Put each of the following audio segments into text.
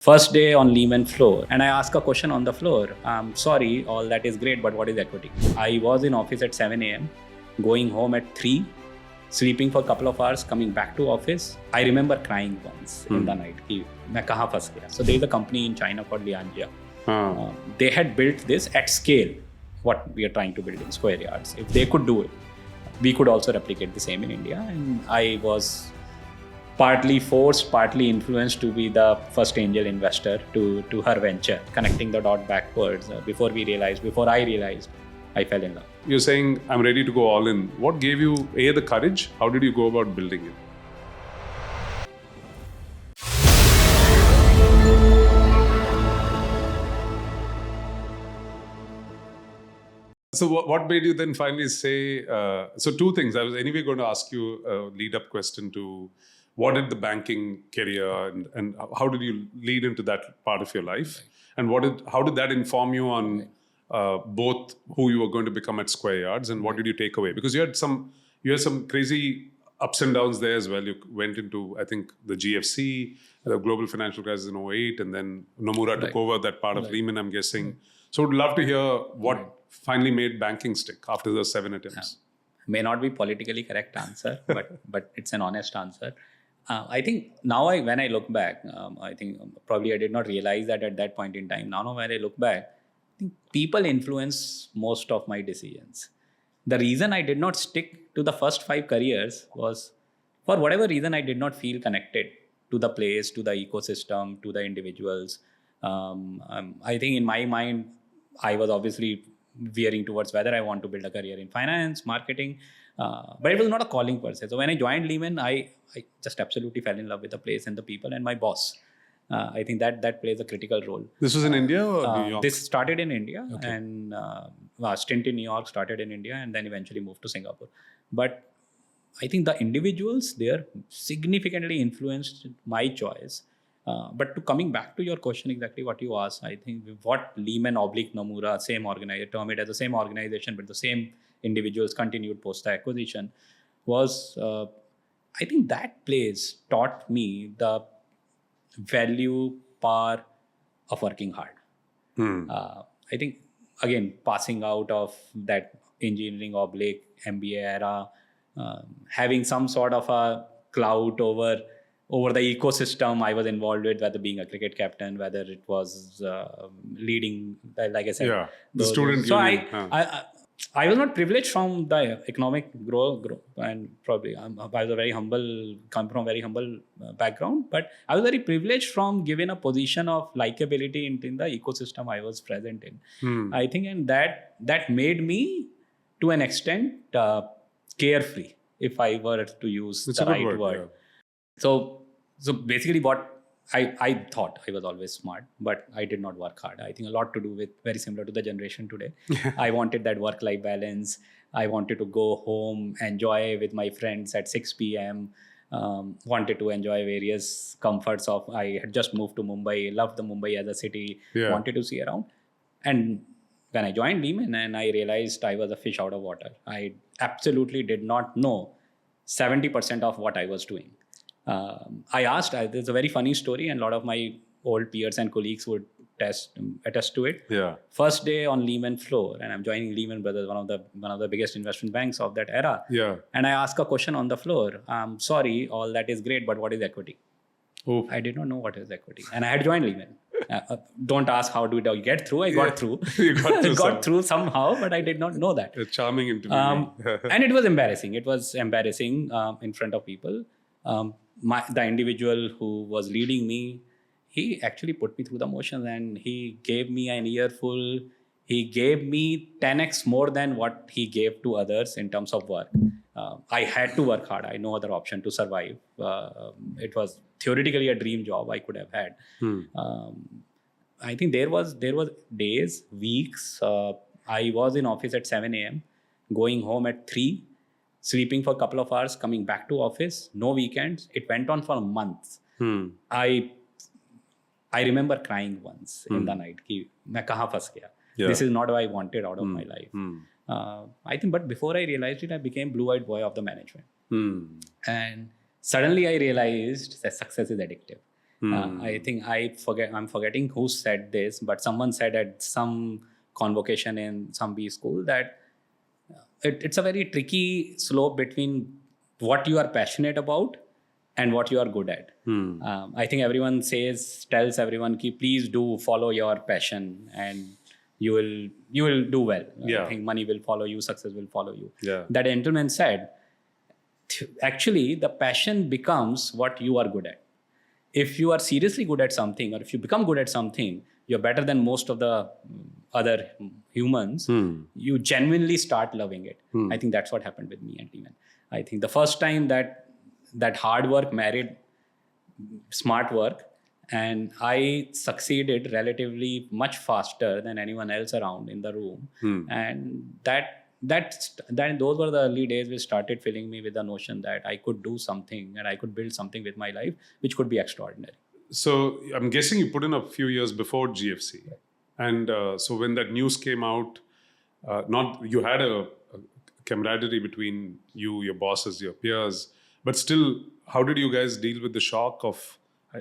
First day on Lehman floor, and I ask a question on the floor. I'm sorry, all that is great, but what is equity? I was in office at 7 a.m., going home at 3, sleeping for a couple of hours, coming back to office. I remember crying once in the night. कि मैं कहाँ फंस गया? So there is a company in China called Lianjia. They had built this at scale, what we are trying to build in square yards. If they could do it, we could also replicate the same in India. And I was partly forced, partly influenced to be the first angel investor to her venture, connecting the dot backwards. Before I realized, I fell in love. You're saying, I'm ready to go all in. What gave you, A, the courage? How did you go about building it? So what made you then finally say, so two things. I was anyway going to ask you a lead-up question to what did the banking career and how did you lead into that part of your life? And how did that inform you on both who you were going to become at Square Yards and what did you take away? Because you had some crazy ups and downs there as well. You went into, I think, the GFC, the global financial crisis in 2008, and then Nomura took over that part of Lehman, I'm guessing. So I'd love to hear what finally made banking stick after the 7 attempts. May not be politically correct answer, but it's an honest answer. I think now when I look back, I think probably I did not realize that at that point in time. Now when I look back, I think people influence most of my decisions. The reason I did not stick to the first 5 careers was, for whatever reason, I did not feel connected to the place, to the ecosystem, to the individuals. I think in my mind, I was obviously veering towards whether I want to build a career in finance, marketing, but it was not a calling per se. So when I joined Lehman, I just absolutely fell in love with the place and the people and my boss. I think that plays a critical role. This was in India or New York? This started in India, and stint in New York started in India, and then eventually moved to Singapore. But I think the individuals there significantly influenced my choice. But to coming back to your question, exactly what you asked, I think what Lehman / Nomura, same organization, term it as the same organization, but the same individuals continued post the acquisition, was I think that place taught me the value power of working hard. I think, again, passing out of that engineering / MBA era, having some sort of a clout over the ecosystem I was involved with, whether being a cricket captain, whether it was leading, like I said, the student so union. I was not privileged from the economic growth, and probably I was a very humble, come from a very humble background, but I was very privileged from given a position of likability in the ecosystem I was present in. I think, and that made me, to an extent, carefree, if I were to use the right word. Yeah. So basically what I thought I was always smart, but I did not work hard. I think a lot to do with very similar to the generation today. I wanted that work-life balance. I wanted to go home, enjoy with my friends at 6 p.m. Wanted to enjoy various comforts of, I had just moved to Mumbai, loved the Mumbai as a city, wanted to see around. And when I joined Lehman and I realized I was a fish out of water, I absolutely did not know 70% of what I was doing. I asked, there's a very funny story, and a lot of my old peers and colleagues would attest to it. Yeah. First day on Lehman floor, and I'm joining Lehman Brothers, one of the biggest investment banks of that era. Yeah. And I ask a question on the floor. I'm sorry, all that is great, but what is equity? Oh. I did not know what is equity, and I had joined Lehman. Don't ask how did I get through. I got through. You got through somehow, but I did not know that. A charming interview. And it was embarrassing. It was embarrassing in front of people. The individual who was leading me, he actually put me through the motions, and he gave me an earful. He gave me 10x more than what he gave to others in terms of work. I had to work hard. I had no other option to survive. It was theoretically a dream job I could have had. I think there was days, weeks. I was in office at 7 a.m., going home at 3, sleeping for a couple of hours, coming back to office, no weekends. It went on for months. I remember crying once in the night, कि मैं कहाँ फंस गया? This is not what I wanted out of my life. I think, but before I realized it, I became blue-eyed boy of the management. And suddenly I realized that success is addictive. I think I'm forgetting who said this, but someone said at some convocation in some B school that it's a very tricky slope between what you are passionate about and what you are good at. I think everyone tells everyone, please do follow your passion and you will do well. Yeah. I think money will follow you, success will follow you. Yeah. That gentleman said, actually, the passion becomes what you are good at. If you are seriously good at something, or if you become good at something, you're better than most of the other humans. You genuinely start loving it. I think that's what happened with me and Lehman. I think the first time that hard work married smart work, and I succeeded relatively much faster than anyone else around in the room. And those were the early days which started filling me with the notion that I could do something and I could build something with my life which could be extraordinary. So I'm guessing you put in a few years before GFC. Right. And so when that news came out, you had a camaraderie between you, your bosses, your peers, but still, how did you guys deal with the shock of,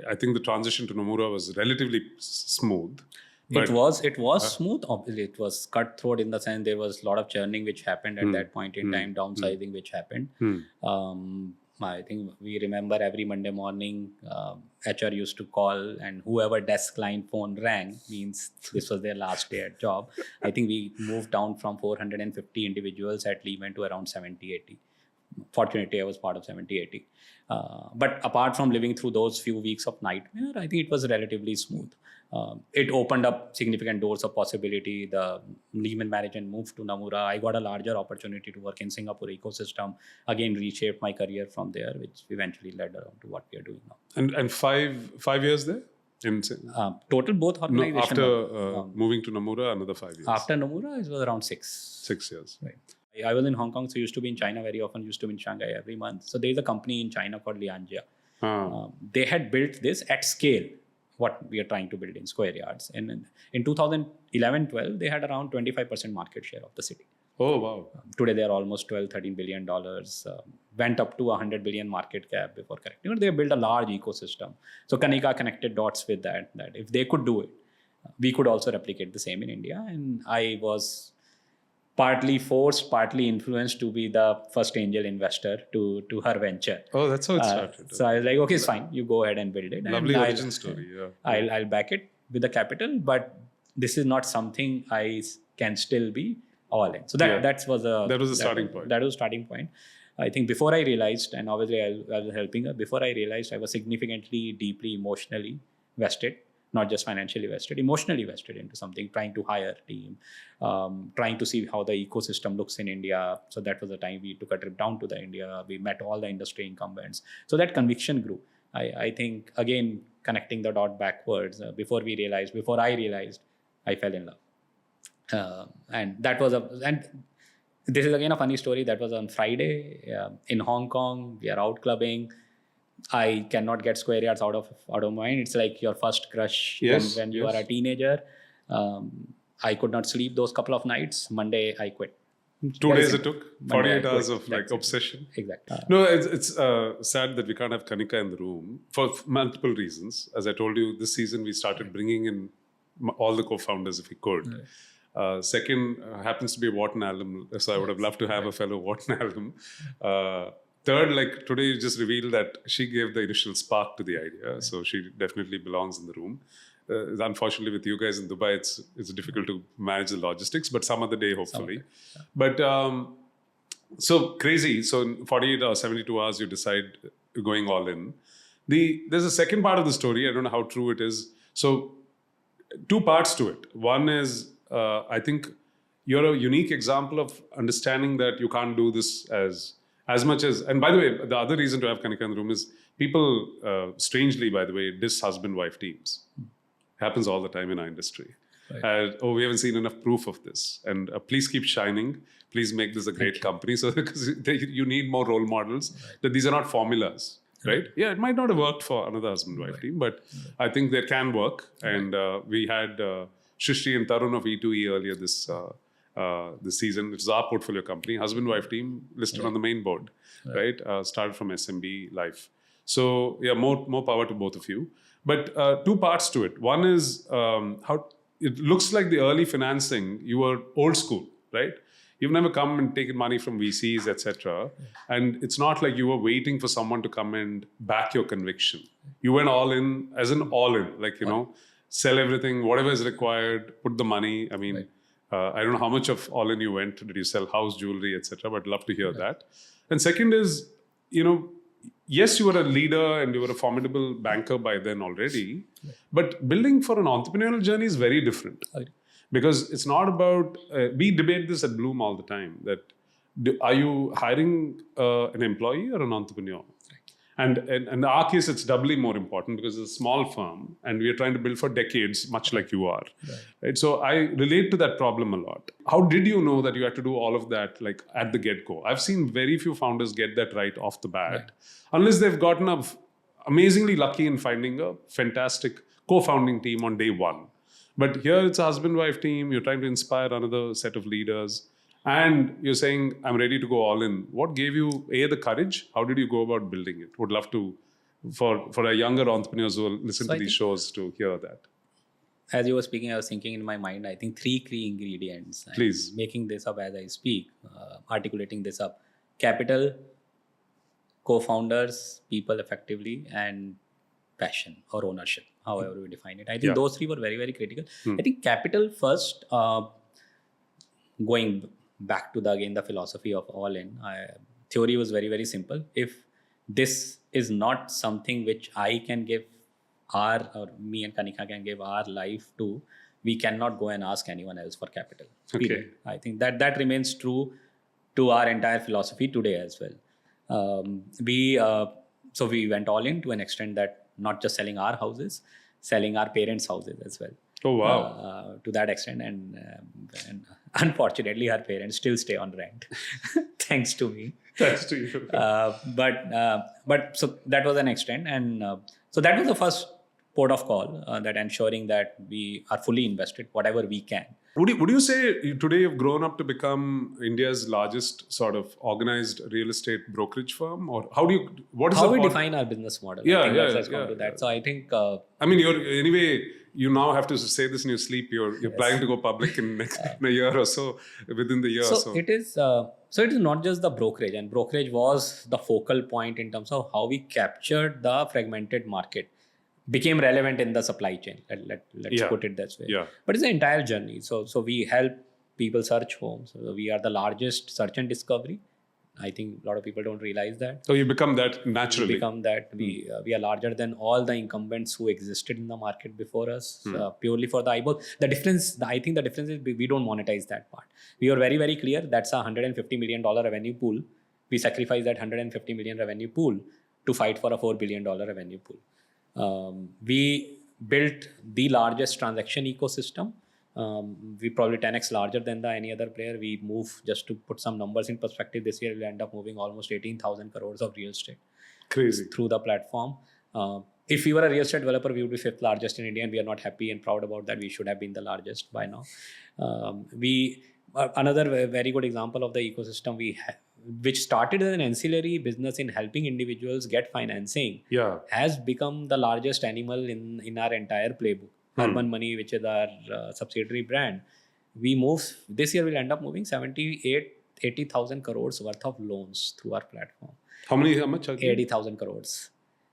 I think the transition to Nomura was relatively smooth. It was smooth. Obviously, it was cutthroat in the sense there was a lot of churning which happened at that point in time, downsizing which happened. I think we remember every Monday morning, HR used to call, and whoever desk line phone rang means this was their last day at job. I think we moved down from 450 individuals at Lehman to around 70, 80. Fortunately, I was part of 70, 80. But apart from living through those few weeks of nightmare, I think it was relatively smooth. It opened up significant doors of possibility. The Lehman management moved to Nomura. I got a larger opportunity to work in Singapore ecosystem. Again, reshaped my career from there, which eventually led around to what we are doing now. And five years there? Total, both organizations. After moving to Nomura, another 5 years. After Nomura, it was around 6. 6 years. Right. I was in Hong Kong, so used to be in China very often, used to be in Shanghai every month. So there is a company in China called Lianjia. They had built this at scale, what we are trying to build in square yards. And in 2011-12, they had around 25% market share of the city. Oh, wow. Today, they are almost $12-13 billion. Went up to $100 billion market cap before correcting. They built a large ecosystem. So Kanika connected dots with that if they could do it, we could also replicate the same in India. And I was partly forced, partly influenced to be the first angel investor to her venture. Oh, that's how it started. So I was like, okay, it's fine. You go ahead and build it. Lovely origin story. Yeah. I'll back it with the capital, but this is not something I can still be all in. So that was the starting point. That was the starting point. I think before I realized, and obviously I was helping her, before I realized I was significantly, deeply, emotionally vested. Not just financially vested, emotionally vested into something, trying to hire a team, trying to see how the ecosystem looks in India. So that was the time we took a trip down to India. We met all the industry incumbents. So that conviction grew. I think, again, connecting the dot backwards, before I realized, I fell in love. And that was and this is again a funny story. That was on Friday in Hong Kong. We are out clubbing. I cannot get square yards out of mind. It's like your first crush when you are a teenager. I could not sleep those couple of nights. Monday, I quit. 2 days it took? 48 hours of obsession? Exactly. No, it's sad that we can't have Kanika in the room for multiple reasons. As I told you, this season we started bringing in all the co-founders if we could. Second, happens to be a Wharton alum, so I would have loved to have a fellow Wharton alum. Third, today you just revealed that she gave the initial spark to the idea. So she definitely belongs in the room. Unfortunately, with you guys in Dubai, it's difficult to manage the logistics, but some other day, hopefully. But so crazy. So in 48 or 72 hours, you decide going all in. There's a second part of the story. I don't know how true it is. So 2 parts to it. One is, I think you're a unique example of understanding that you can't do this as much as, and by the way, the other reason to have Kanika in the room is people, strangely, by the way, diss husband-wife teams. Happens all the time in our industry. Right. We haven't seen enough proof of this. And please keep shining. Please make this a great company. So because you need more role models, that these are not formulas. Right? Yeah, it might not have worked for another husband-wife team, but I think they can work. And we had Shristi and Tarun of E2E earlier this season. It's our portfolio company, husband-wife team listed on the main board, right? Started from SMB life. So yeah, more power to both of you. But two parts to it. One is how it looks like the early financing, you were old school, right? You've never come and taken money from VCs, etc. And it's not like you were waiting for someone to come and back your conviction. You went all in, as in all in, like, sell everything, whatever is required, put the money. I mean, I don't know how much of all in you went. Did you sell house jewelry, etc.? But love to hear that. And second is, yes, you were a leader and you were a formidable banker by then already. But building for an entrepreneurial journey is very different. Because it's not about, we debate this at Blume all the time, that are you hiring an employee or an entrepreneur? And in our case, it's doubly more important because it's a small firm and we are trying to build for decades, much like you are. Right? So I relate to that problem a lot. How did you know that you had to do all of that like at the get-go? I've seen very few founders get that right off the bat, unless they've gotten amazingly lucky in finding a fantastic co-founding team on day one. But here it's a husband-wife team. You're trying to inspire another set of leaders. And you're saying, I'm ready to go all in. What gave you, the courage? How did you go about building it? Would love to, for our younger entrepreneurs who will listen to these shows, to hear that. As you were speaking, I was thinking in my mind, I think 3 key ingredients. Please. I'm making this up as I speak, articulating this up. Capital, co-founders, people effectively, and passion or ownership, however we define it. I think those 3 were very, very critical. I think capital first, going back to the philosophy of all in, theory was very, very simple. If this is not something which I can give or me and Kanika can give our life to, we cannot go and ask anyone else for capital. Okay. I think that remains true to our entire philosophy today as well. So we went all in to an extent that not just selling our houses, selling our parents' houses as well. Oh, wow. To that extent. And unfortunately, our parents still stay on rent, thanks to me. Thanks to you. But so that was an extent. And so that was the first port of call, that ensuring that we are fully invested, whatever we can. Would you say today you've grown up to become India's largest sort of organized real estate brokerage firm? Or how we define our business model? Let's come to that. So I think... I mean, you now have to say this in your sleep. You're planning to go public in a year or so, within the year or so. It is not just the brokerage, and brokerage was the focal point in terms of how we captured the fragmented market, became relevant in the supply chain. Let's put it that way. Yeah. But it's the entire journey. So we help people search homes. So we are the largest search and discovery. I think a lot of people don't realize that. So you become that naturally. We are larger than all the incumbents who existed in the market before us, purely for the eyeballs. I think the difference is we don't monetize that part. We were very, very clear. That's a $150 million revenue pool. We sacrifice that $150 million revenue pool to fight for a $4 billion revenue pool. We built the largest transaction ecosystem. We probably 10x larger than any other player. We move, just to put some numbers in perspective, this year we'll end up moving almost 18,000 crores of real estate. Crazy. Through the platform. If we were a real estate developer, we would be 5th largest in India, and we are not happy and proud about that. We should have been the largest by now. Another very good example of the ecosystem which started as an ancillary business in helping individuals get financing, has become the largest animal in our entire playbook. Urban Money, which is our subsidiary brand, this year we'll end up moving 80,000 crores worth of loans through our platform. How much? 80,000 crores,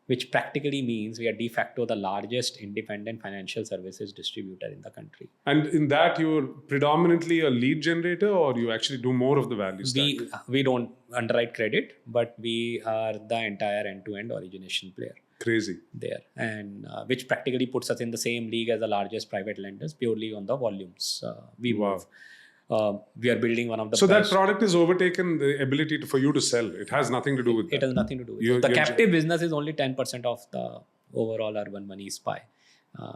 which practically means we are de facto the largest independent financial services distributor in the country. And in that, you're predominantly a lead generator, or you actually do more of the value stack? We don't underwrite credit, but we are the entire end-to-end origination player. Crazy. There, and which practically puts us in the same league as the largest private lenders, purely on the volumes we move. We are building one of the... So that product is overtaken the ability for you to sell. It has nothing to do with that. It has nothing to do with it. The captive business is only 10% of the overall Urban Money pie.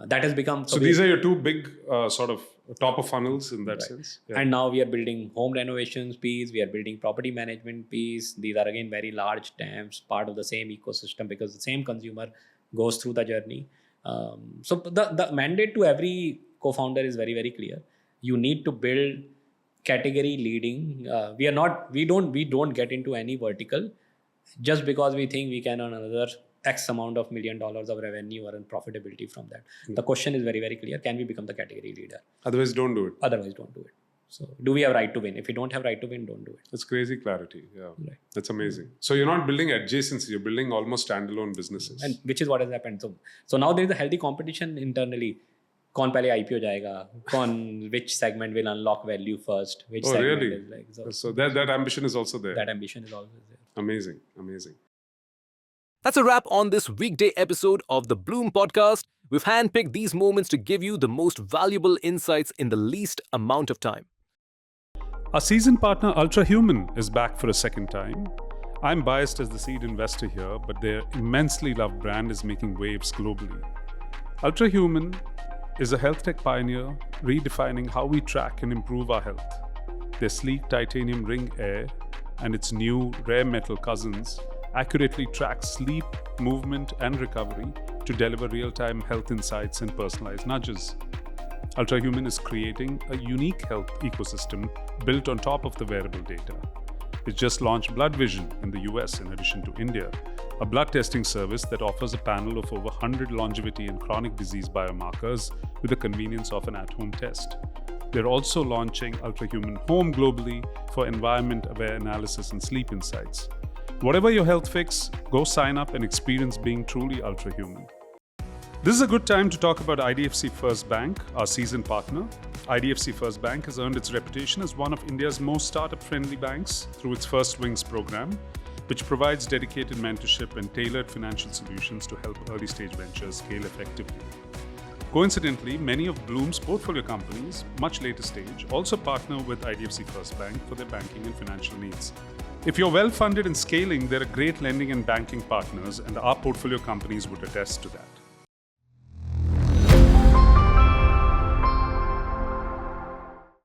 That has become... So these are your 2 big sort of top of funnels in that sense. Yeah. And now we are building home renovations piece. We are building property management piece. These are again very large TAMs, part of the same ecosystem, because the same consumer goes through the journey. So the mandate to every co-founder is very, very clear. You need to build category leading. We don't get into any vertical just because we think we can on another X amount of $1 million of revenue or profitability from that. The question is very, very clear. Can we become the category leader? Otherwise, don't do it. Otherwise, don't do it. So do we have right to win? If we don't have right to win, don't do it. That's crazy clarity. Yeah, Right. That's amazing. So you're not building adjacencies, you're building almost standalone businesses. And which is what has happened. So now there is a healthy competition internally. कौन पहले IPO जाएगा? कौन which segment will unlock value first? Which segment really? is like So that ambition is also there. That ambition is always there. Amazing, amazing. That's a wrap on this weekday episode of the Blume Podcast. We've handpicked these moments to give you the most valuable insights in the least amount of time. Our season partner Ultrahuman is back for a second time. I'm biased as the seed investor here, but their immensely loved brand is making waves globally. Ultrahuman is a health tech pioneer redefining how we track and improve our health. Their sleek titanium ring air and its new rare metal cousins accurately track sleep, movement, and recovery to deliver real-time health insights and personalized nudges. Ultrahuman is creating a unique health ecosystem built on top of the wearable data. It just launched Blood Vision in the US in addition to India, a blood testing service that offers a panel of over 100 longevity and chronic disease biomarkers with the convenience of an at-home test. They're also launching Ultrahuman Home globally for environment-aware analysis and sleep insights. Whatever your health fix, go sign up and experience being truly Ultrahuman. This is a good time to talk about IDFC First Bank, our season partner. IDFC First Bank has earned its reputation as one of India's most startup-friendly banks through its First Wings program, which provides dedicated mentorship and tailored financial solutions to help early-stage ventures scale effectively. Coincidentally, many of Blume's portfolio companies, much later stage, also partner with IDFC First Bank for their banking and financial needs. If you're well-funded and scaling, there are great lending and banking partners, and our portfolio companies would attest to that.